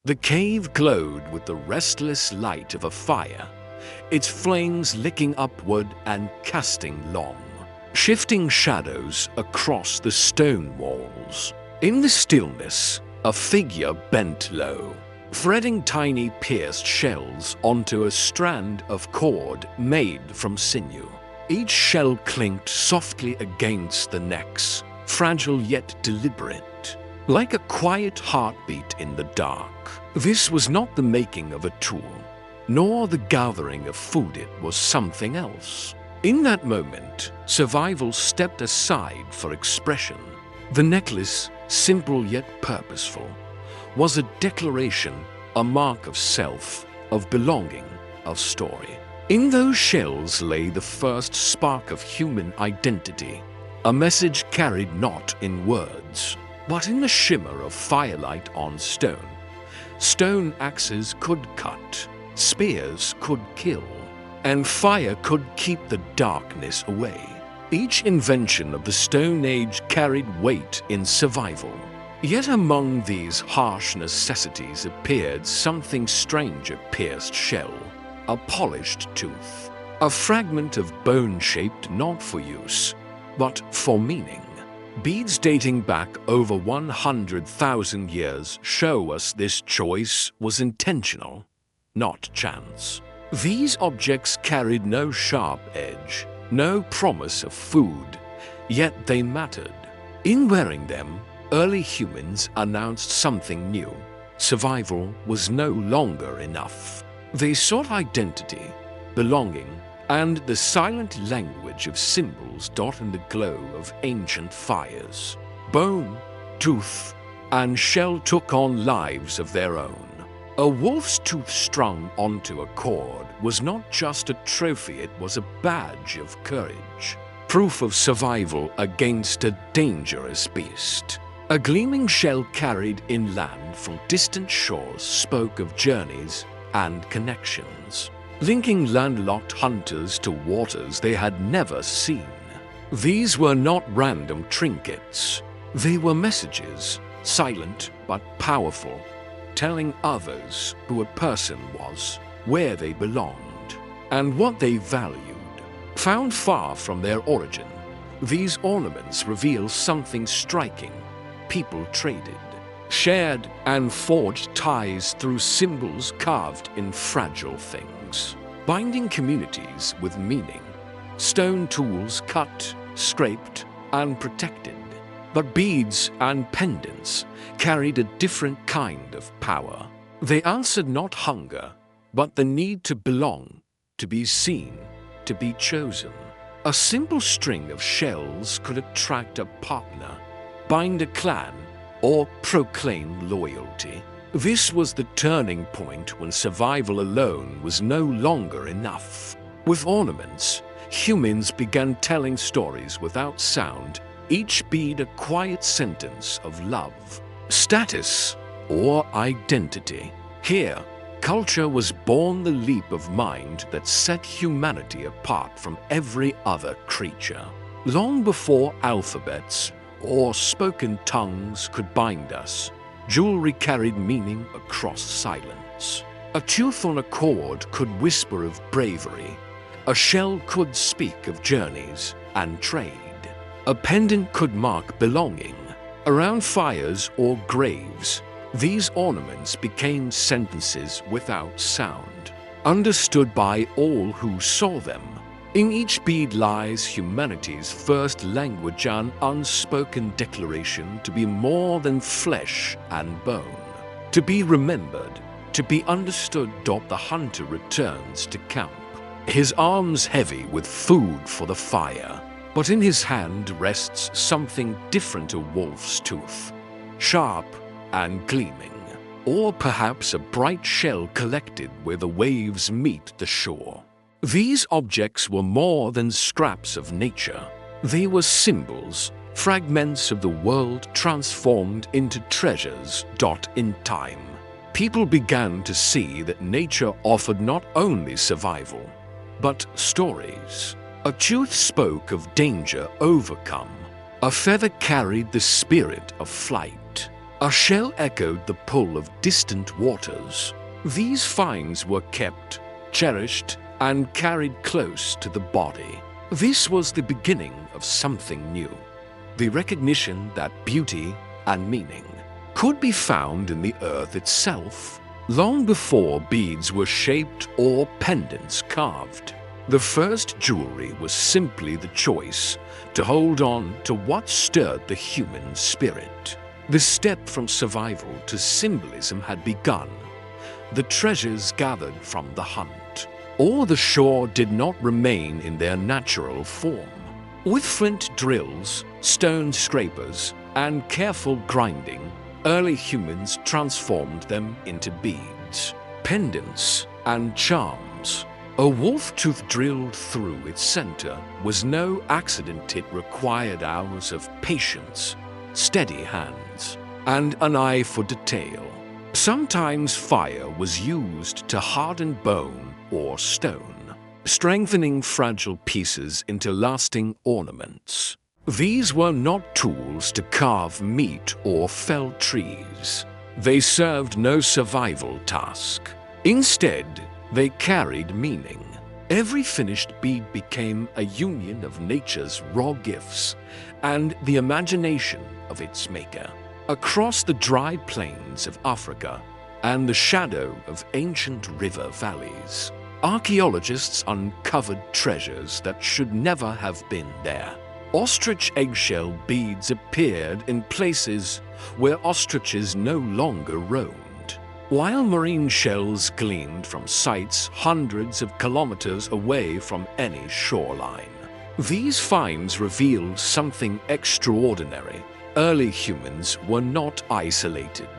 The cave glowed with the restless light of a fire, its flames licking upward and casting long, shifting shadows across the stone walls. In the stillness, a figure bent low, threading tiny pierced shells onto a strand of cord made from sinew. Each shell clinked softly against the necks, fragile yet deliberate, like a quiet heartbeat in the dark. This was not the making of a tool, nor the gathering of food. It was something else. In that moment, survival stepped aside for expression. The necklace, simple yet purposeful, was a declaration, a mark of self, of belonging, of story. In those shells lay the first spark of human identity, a message carried not in words, but in the shimmer of firelight on stone. Stone axes could cut, spears could kill, and fire could keep the darkness away. Each invention of the Stone Age carried weight in survival. Yet among these harsh necessities appeared something strange: a pierced shell, a polished tooth, a fragment of bone shaped not for use, but for meaning. Beads dating back over 100,000 years show us this choice was intentional, not chance. These objects carried no sharp edge, no promise of food, yet they mattered. In wearing them, early humans announced something new. Survival was no longer enough. They sought identity, belonging, and the silent language of symbols dotting the glow of ancient fires. Bone, tooth, and shell took on lives of their own. A wolf's tooth strung onto a cord was not just a trophy, it was a badge of courage, proof of survival against a dangerous beast. A gleaming shell carried inland from distant shores spoke of journeys and connections, linking landlocked hunters to waters they had never seen. These were not random trinkets. They were messages, silent but powerful, telling others who a person was, where they belonged, and what they valued. Found far from their origin, these ornaments reveal something striking. People traded, shared, and forged ties through symbols carved in fragile things, binding communities with meaning. Stone tools cut, scraped, and protected. But beads and pendants carried a different kind of power. They answered not hunger, but the need to belong, to be seen, to be chosen. A simple string of shells could attract a partner, bind a clan, or proclaim loyalty. This was the turning point when survival alone was no longer enough. With ornaments, humans began telling stories without sound, each bead a quiet sentence of love, status, or identity. Here, culture was born, the leap of mind that set humanity apart from every other creature. Long before alphabets or spoken tongues could bind us, jewelry carried meaning across silence. A tooth on a cord could whisper of bravery. A shell could speak of journeys and trade. A pendant could mark belonging. Around fires or graves, these ornaments became sentences without sound, understood by all who saw them. In each bead lies humanity's first language, an unspoken declaration to be more than flesh and bone, to be remembered, to be understood. The hunter returns to camp, his arms heavy with food for the fire, but in his hand rests something different: a wolf's tooth, sharp and gleaming, or perhaps a bright shell collected where the waves meet the shore. These objects were more than scraps of nature. They were symbols, fragments of the world transformed into treasures. In time, people began to see that nature offered not only survival, but stories. A tooth spoke of danger overcome. A feather carried the spirit of flight. A shell echoed the pull of distant waters. These finds were kept, cherished, and carried close to the body. This was the beginning of something new. The recognition that beauty and meaning could be found in the earth itself, long before beads were shaped or pendants carved. The first jewelry was simply the choice to hold on to what stirred the human spirit. The step from survival to symbolism had begun. The treasures gathered from the hunt or the shore did not remain in their natural form. With flint drills, stone scrapers, and careful grinding, early humans transformed them into beads, pendants, and charms. A wolf tooth drilled through its center was no accident. It required hours of patience, steady hands, and an eye for detail. Sometimes fire was used to harden bone or stone, strengthening fragile pieces into lasting ornaments. These were not tools to carve meat or fell trees. They served no survival task. Instead, they carried meaning. Every finished bead became a union of nature's raw gifts and the imagination of its maker. Across the dry plains of Africa and the shadow of ancient river valleys, archaeologists uncovered treasures that should never have been there. Ostrich eggshell beads appeared in places where ostriches no longer roamed, while marine shells gleamed from sites hundreds of kilometers away from any shoreline. These finds revealed something extraordinary. Early humans were not isolated.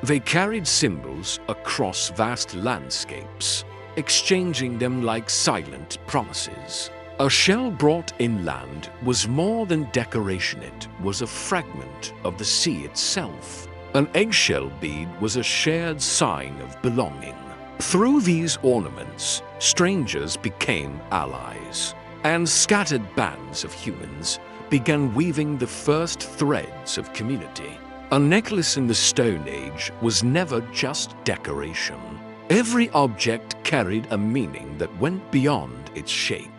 They carried symbols across vast landscapes, exchanging them like silent promises. A shell brought inland was more than decoration. It was a fragment of the sea itself. An eggshell bead was a shared sign of belonging. Through these ornaments, strangers became allies, and scattered bands of humans began weaving the first threads of community. A necklace in the Stone Age was never just decoration. Every object carried a meaning that went beyond its shape.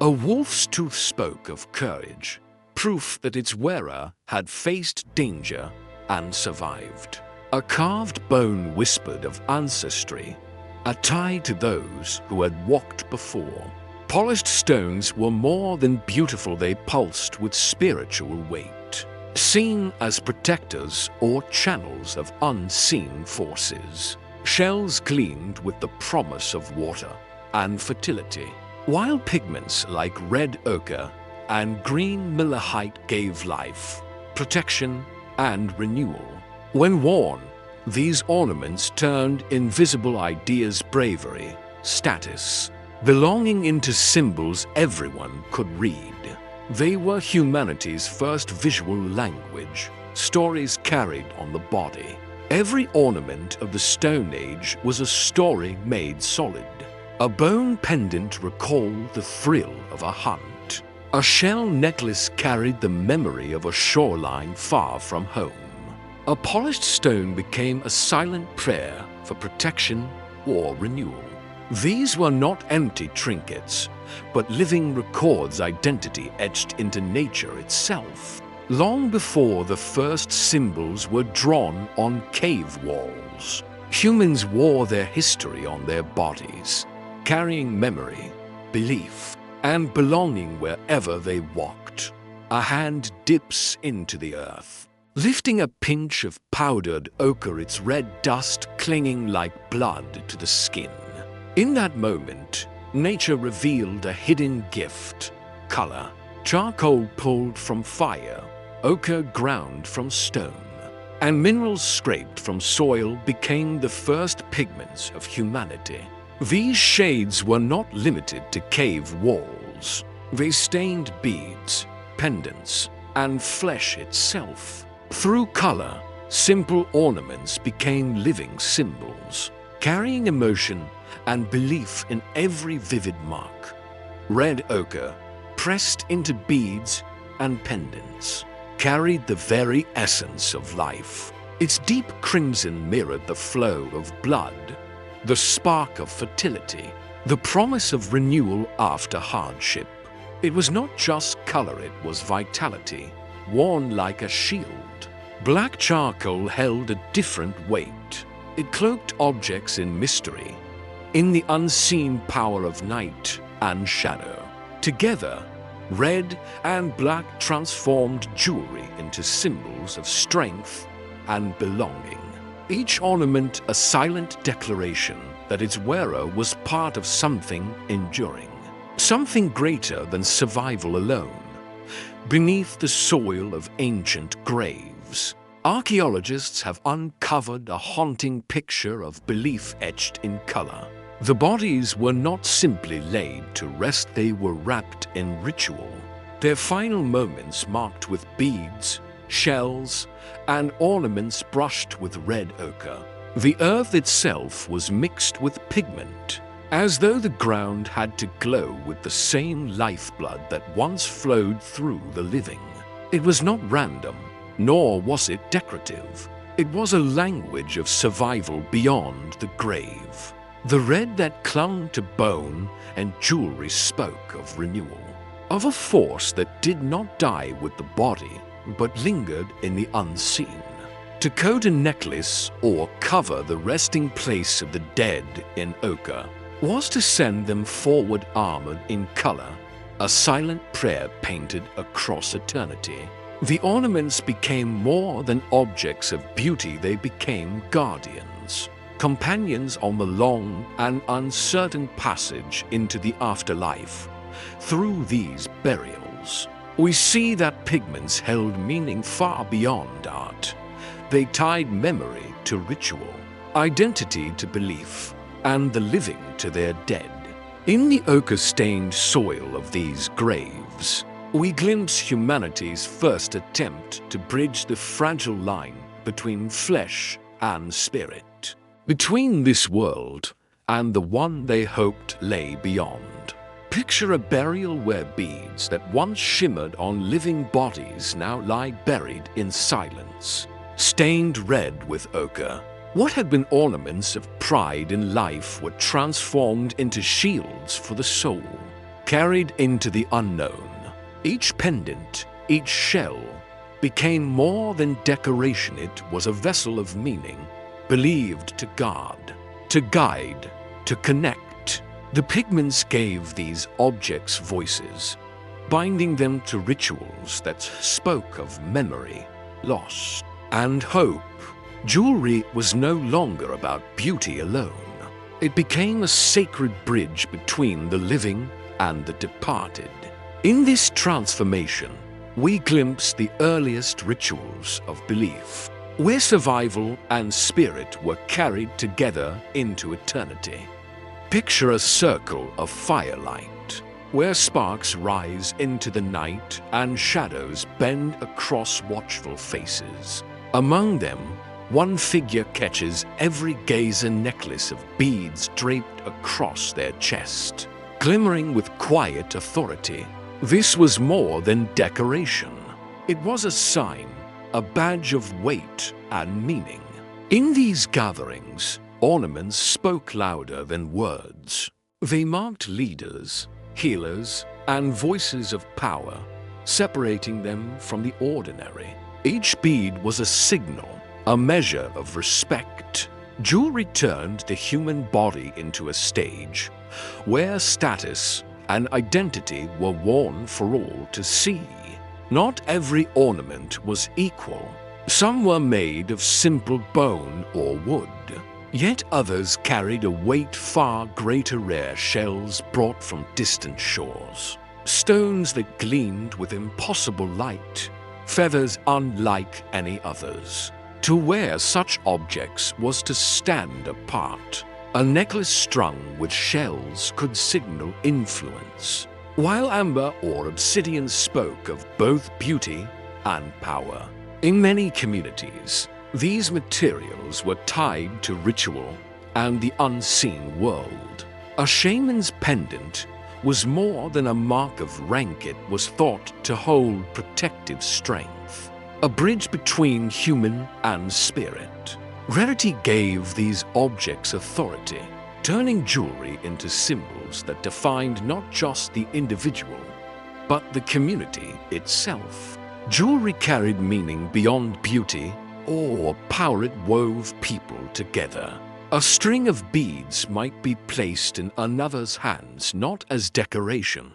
A wolf's tooth spoke of courage, proof that its wearer had faced danger and survived. A carved bone whispered of ancestry, a tie to those who had walked before. Polished stones were more than beautiful. They pulsed with spiritual weight, seen as protectors or channels of unseen forces. Shells gleamed with the promise of water and fertility, while pigments like red ochre and green malachite gave life, protection, and renewal. When worn, these ornaments turned invisible ideas bravery, status, belonging into symbols everyone could read. They were humanity's first visual language, stories carried on the body. Every ornament of the Stone Age was a story made solid. A bone pendant recalled the thrill of a hunt. A shell necklace carried the memory of a shoreline far from home. A polished stone became a silent prayer for protection or renewal. These were not empty trinkets, but living records, identity etched into nature itself. Long before the first symbols were drawn on cave walls, humans wore their history on their bodies, carrying memory, belief, and belonging wherever they walked. A hand dips into the earth, lifting a pinch of powdered ochre, its red dust clinging like blood to the skin. In that moment, nature revealed a hidden gift: color. Charcoal pulled from fire, ochre ground from stone, and minerals scraped from soil became the first pigments of humanity. These shades were not limited to cave walls. They stained beads, pendants, and flesh itself. Through color, simple ornaments became living symbols, carrying emotion and belief in every vivid mark. Red ochre, pressed into beads and pendants, carried the very essence of life. Its deep crimson mirrored the flow of blood, the spark of fertility, the promise of renewal after hardship. It was not just color, it was vitality, worn like a shield. Black charcoal held a different weight. It cloaked objects in mystery, in the unseen power of night and shadow. Together, red and black transformed jewelry into symbols of strength and belonging. Each ornament a silent declaration that its wearer was part of something enduring, something greater than survival alone. Beneath the soil of ancient graves, archaeologists have uncovered a haunting picture of belief etched in color. The bodies were not simply laid to rest, they were wrapped in ritual, their final moments marked with beads, shells, and ornaments brushed with red ochre. The earth itself was mixed with pigment, as though the ground had to glow with the same lifeblood that once flowed through the living. It was not random, nor was it decorative. It was a language of survival beyond the grave. The red that clung to bone and jewelry spoke of renewal, of a force that did not die with the body, but lingered in the unseen. To coat a necklace or cover the resting place of the dead in ochre was to send them forward armored in color, a silent prayer painted across eternity. The ornaments became more than objects of beauty, they became guardians, companions on the long and uncertain passage into the afterlife. Through these burials, we see that pigments held meaning far beyond art. They tied memory to ritual, identity to belief, and the living to their dead. In the ochre-stained soil of these graves, we glimpse humanity's first attempt to bridge the fragile line between flesh and spirit, between this world and the one they hoped lay beyond. Picture a burial where beads that once shimmered on living bodies now lie buried in silence, stained red with ochre. What had been ornaments of pride in life were transformed into shields for the soul, carried into the unknown. Each pendant, each shell, became more than decoration. It was a vessel of meaning, believed to guard, to guide, to connect. The pigments gave these objects voices, binding them to rituals that spoke of memory, loss, and hope. Jewelry was no longer about beauty alone. It became a sacred bridge between the living and the departed. In this transformation, we glimpse the earliest rituals of belief, where survival and spirit were carried together into eternity. Picture a circle of firelight, where sparks rise into the night and shadows bend across watchful faces. Among them, one figure catches every gaze, a necklace of beads draped across their chest, glimmering with quiet authority. This was more than decoration. It was a sign, a badge of weight and meaning. In these gatherings, ornaments spoke louder than words. They marked leaders, healers, and voices of power, separating them from the ordinary. Each bead was a signal, a measure of respect. Jewelry turned the human body into a stage, where status and identity were worn for all to see. Not every ornament was equal. Some were made of simple bone or wood, yet others carried a weight far greater, rare shells brought from distant shores, stones that gleamed with impossible light, feathers unlike any others. To wear such objects was to stand apart. A necklace strung with shells could signal influence, while amber or obsidian spoke of both beauty and power. In many communities, these materials were tied to ritual and the unseen world. A shaman's pendant was more than a mark of rank. It was thought to hold protective strength. a bridge between human and spirit. Rarity gave these objects authority, turning jewelry into symbols that defined not just the individual, but the community itself. Jewelry carried meaning beyond beauty or power. It wove people together. A string of beads might be placed in another's hands not as decoration,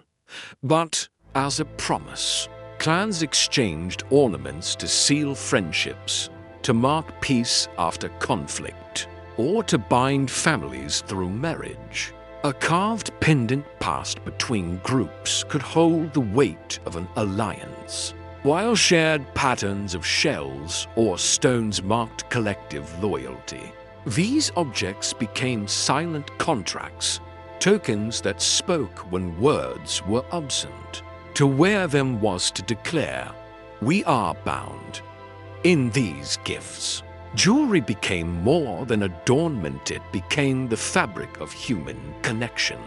but as a promise. Clans exchanged ornaments to seal friendships, to mark peace after conflict, or to bind families through marriage. A carved pendant passed between groups could hold the weight of an alliance, while shared patterns of shells or stones marked collective loyalty. These objects became silent contracts, tokens that spoke when words were absent. To wear them was to declare, "We are bound." In these gifts, jewelry became more than adornment. It became the fabric of human connection.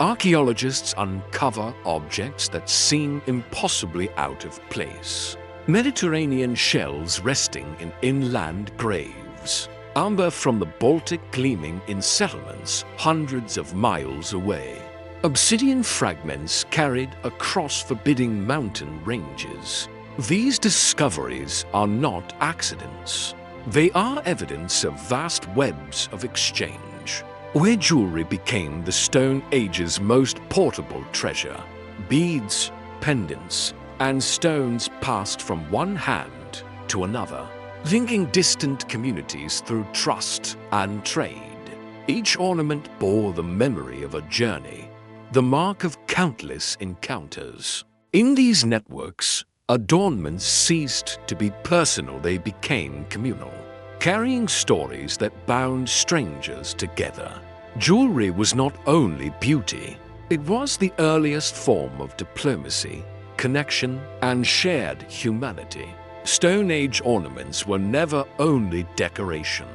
Archaeologists uncover objects that seem impossibly out of place. Mediterranean shells resting in inland graves. Amber from the Baltic gleaming in settlements hundreds of miles away. Obsidian fragments carried across forbidding mountain ranges. These discoveries are not accidents. They are evidence of vast webs of exchange, where jewelry became the Stone Age's most portable treasure. Beads, pendants, and stones passed from one hand to another, linking distant communities through trust and trade. Each ornament bore the memory of a journey, the mark of countless encounters. In these networks, adornments ceased to be personal. They became communal, carrying stories that bound strangers together. Jewelry was not only beauty, it was the earliest form of diplomacy, connection, and shared humanity. Stone Age ornaments were never only decoration.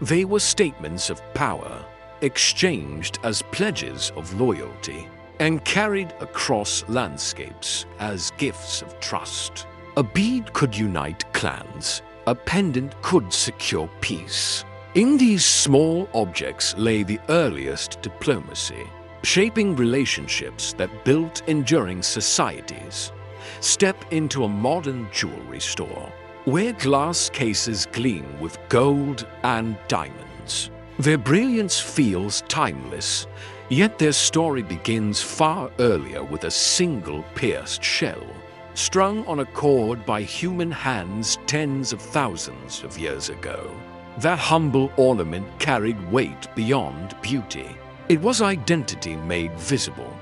They were statements of power, exchanged as pledges of loyalty, and carried across landscapes as gifts of trust. A bead could unite clans, a pendant could secure peace. In these small objects lay the earliest diplomacy, shaping relationships that built enduring societies. Step into a modern jewelry store, where glass cases gleam with gold and diamonds. Their brilliance feels timeless, yet their story begins far earlier with a single pierced shell, strung on a cord by human hands tens of thousands of years ago. That humble ornament carried weight beyond beauty. It was identity made visible,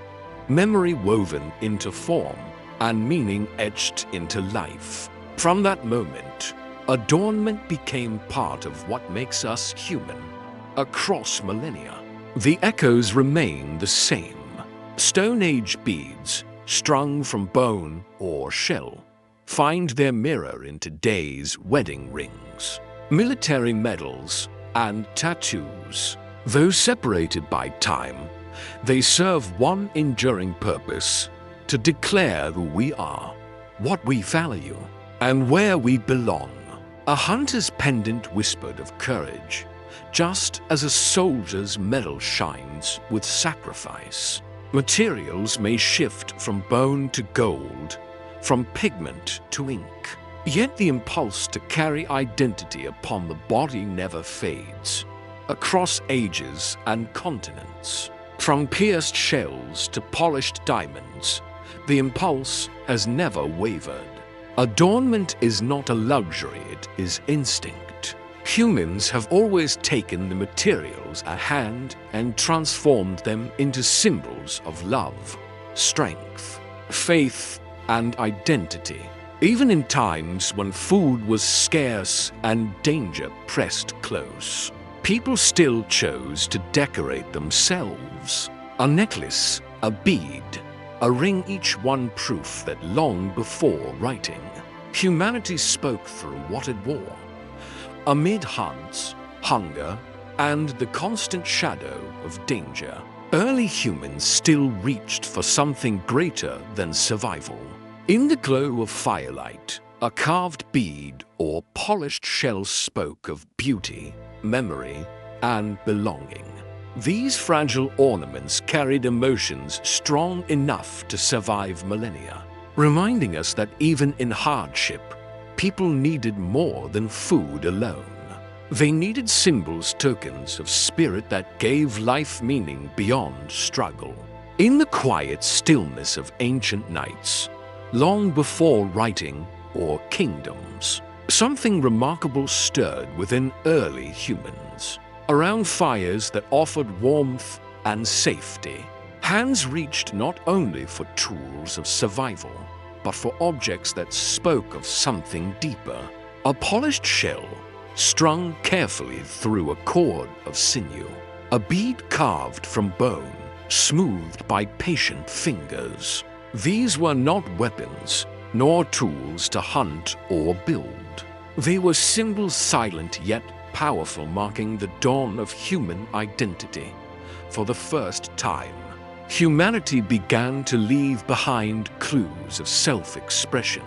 memory woven into form, and meaning etched into life. From that moment, adornment became part of what makes us human. Across millennia, the echoes remain the same. Stone Age beads, strung from bone or shell, find their mirror in today's wedding rings. Military medals and tattoos, though separated by time, they serve one enduring purpose: to declare who we are, what we value, and where we belong. A hunter's pendant whispered of courage, just as a soldier's medal shines with sacrifice. Materials may shift from bone to gold, from pigment to ink, yet the impulse to carry identity upon the body never fades. Across ages and continents, from pierced shells to polished diamonds, the impulse has never wavered. Adornment is not a luxury, it is instinct. Humans have always taken the materials at hand and transformed them into symbols of love, strength, faith, and identity. Even in times when food was scarce and danger pressed close, people still chose to decorate themselves. A necklace, a bead, a ring, each one proof that long before writing, humanity spoke through what it wore. Amid hunts, hunger, and the constant shadow of danger, early humans still reached for something greater than survival. In the glow of firelight, A carved bead or polished shell spoke of beauty, memory, and belonging. These fragile ornaments carried emotions strong enough to survive millennia, reminding us that even in hardship, people needed more than food alone. They needed symbols, tokens of spirit that gave life meaning beyond struggle. In the quiet stillness of ancient nights, long before writing or kingdoms, something remarkable stirred within early humans. Around fires that offered warmth and safety, hands reached not only for tools of survival, but for objects that spoke of something deeper. A polished shell, strung carefully through a cord of sinew. A bead carved from bone, smoothed by patient fingers. These were not weapons, nor tools to hunt or build. They were symbols silent yet powerful, marking the dawn of human identity. For the first time, humanity began to leave behind clues of self-expression.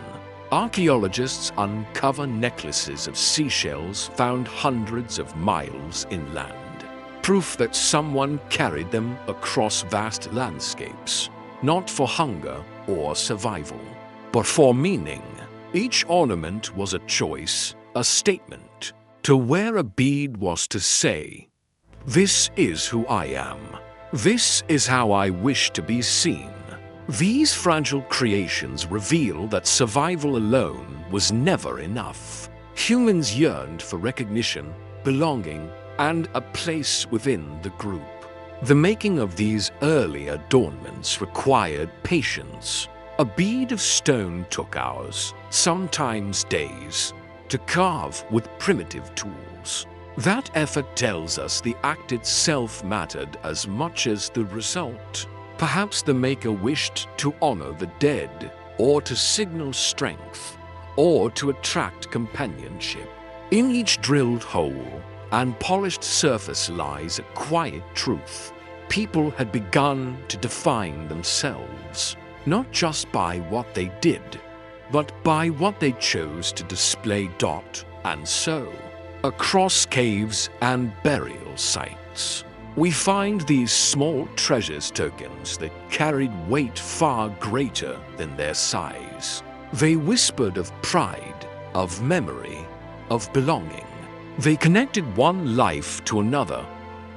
Archaeologists uncover necklaces of seashells found hundreds of miles inland, proof that someone carried them across vast landscapes, not for hunger or survival, but for meaning. Each ornament was a choice, a statement. To wear a bead was to say, "This is who I am. This is how I wish to be seen." These fragile creations reveal that survival alone was never enough. Humans yearned for recognition, belonging, and a place within the group. The making of these early adornments required patience. A bead of stone took hours, sometimes days, to carve with primitive tools. That effort tells us the act itself mattered as much as the result. Perhaps the maker wished to honor the dead, or to signal strength, or to attract companionship. In each drilled hole and polished surface lies a quiet truth. People had begun to define themselves, not just by what they did, but by what they chose to display. And so, across caves and burial sites, we find these small treasures, tokens that carried weight far greater than their size. They whispered of pride, of memory, of belonging. They connected one life to another,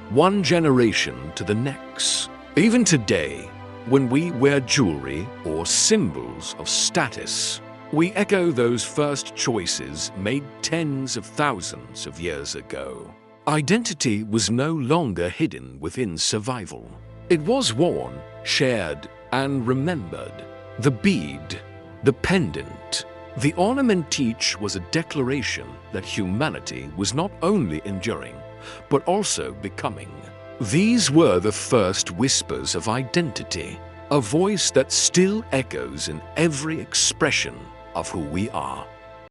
one generation to the next. Even today, when we wear jewelry or symbols of status, we echo those first choices made tens of thousands of years ago. Identity was no longer hidden within survival. It was worn, shared, and remembered. The bead, the pendant, the ornament each was a declaration that humanity was not only enduring, but also becoming. These were the first whispers of identity, a voice that still echoes in every expression of who we are.